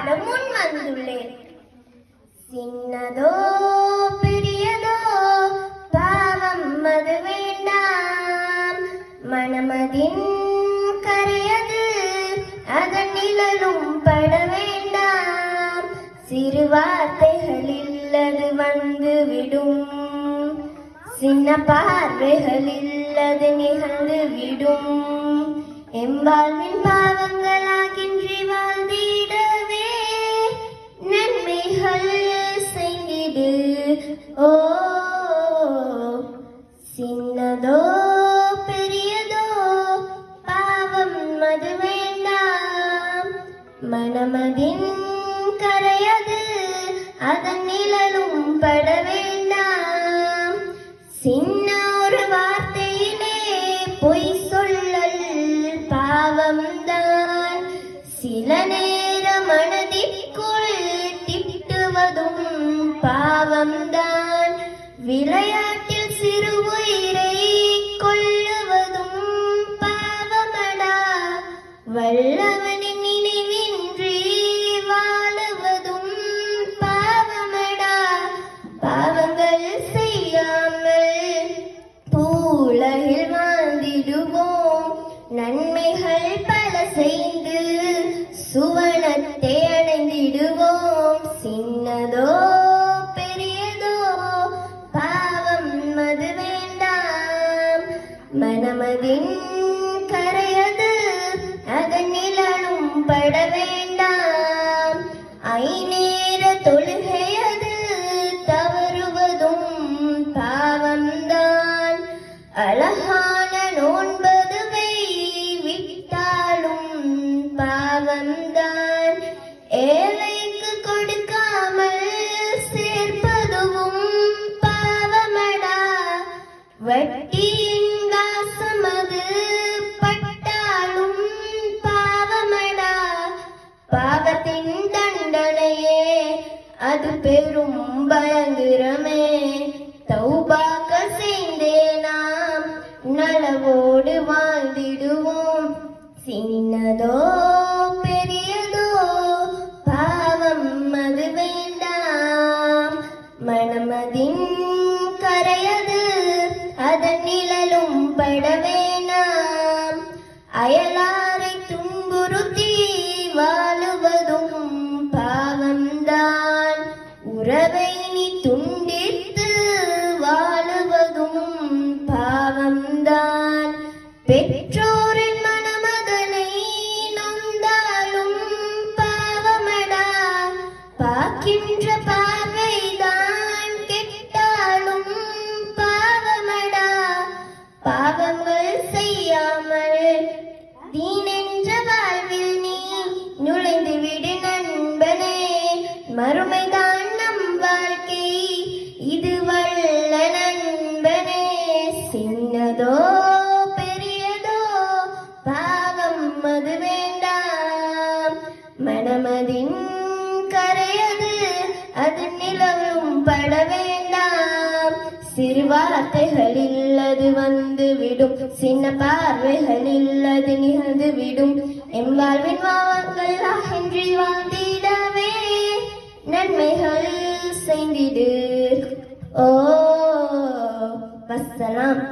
பாட முன் வந்துள்ளேன். சின்னதோ பெரியதோ பாவம் அது வேண்டாம், மனமதின் கரையது அதன் நிழலும் பட வேண்டாம். சிறு வார்த்தைகளில் அது வந்து விடும், சின்ன பார்வைகளில் அது நிகழ்ந்து விடும். எம்பாழ்வின் பாவங்களாகின்றி வாழ்ந்திடவே நன்மைகள் செய்திடு. ஓ சின்னதோ பெரியதோ பாவம் அது வேண்டாம், மனமதின் கரையது அதன் நிழலும் பட வேண்டாம். சின்ன ஒரு வார்த்தையிலே பொய் சொல்லல் பாவம்தான், சில நேர மனதிற்குள் திட்டுவதும் பாவம்தான். விளையாட்டில் சிறு உயிரை கொல்லுவதும் பாவமடா, வல்லவனின் நினைவின்றி வாழுவதும் பாவமடா. பாவங்கள் செய்யாமல் பூவுலகில் வாழ்ந்திடுவோம், நன்மைகள் பல செய்து சுவனத்தை அடைந்திடுவோம். சின்னதோ பெரியதோ பாவம் அது வேண்டாம், மனமதின் கரையது அதன் நிழலும் பட வேண்டாம். ஐநேர தொழுகையது தவறுவதும் பாவம்தான், அழகான நோன்பதுவை விட்டாலும் பாவம்தான். ஏழைக்கு கொடுக்காமல் சேர்ப்பதும் பாவமடா, வட்டியின் வாசமது பட்டாலும் பாவமடா. பாவத்தின் தண்டனையே அது பெரும் பயங்கரமே, தௌபாக்க செய்தே நாம் நலவோடு வாழ்ந்திடுவோம். சின்னதோ பெரியதோ பாவம் அது வேண்டாம், மனமதின் கரையது அதன் நிழலும் பட வேண்டாம். அயலாரை துன்புறுத்தி வாழுவதும் பாவம்தான், உறவை நீ துண்டித்து வாழுவதும் பாவம்தான். பெற்றோரின் மனமதனை நொந்தாலும் பாவமடா, பார்க்கின்ற பார்வைதான் கெட்டாலும் பாவமடா. பாவங்கள் செய்யாமல் தீனென்ற வாழ்வில் நீ நுழைந்து விடு நண்பனே, மறுமைதான் நம் வாழ்க்கை இது வல்ல நண்பனே. சின்னதோ பெரியதோ பாவம் அது வேண்டாம், மனமதின் கரையது அது நிழலும் பட வேண்டாம். சிறு வார்த்தைகளில் அது வந்து விடும், சின்ன பார்வைகளில் அது நிகழ்ந்து விடும். எம் வாழ்வின் வாங்களாகின்றி வாழ்ந்திடவே நன்மைகள் செய்திடு. ஓ வஸ்ஸலாம்.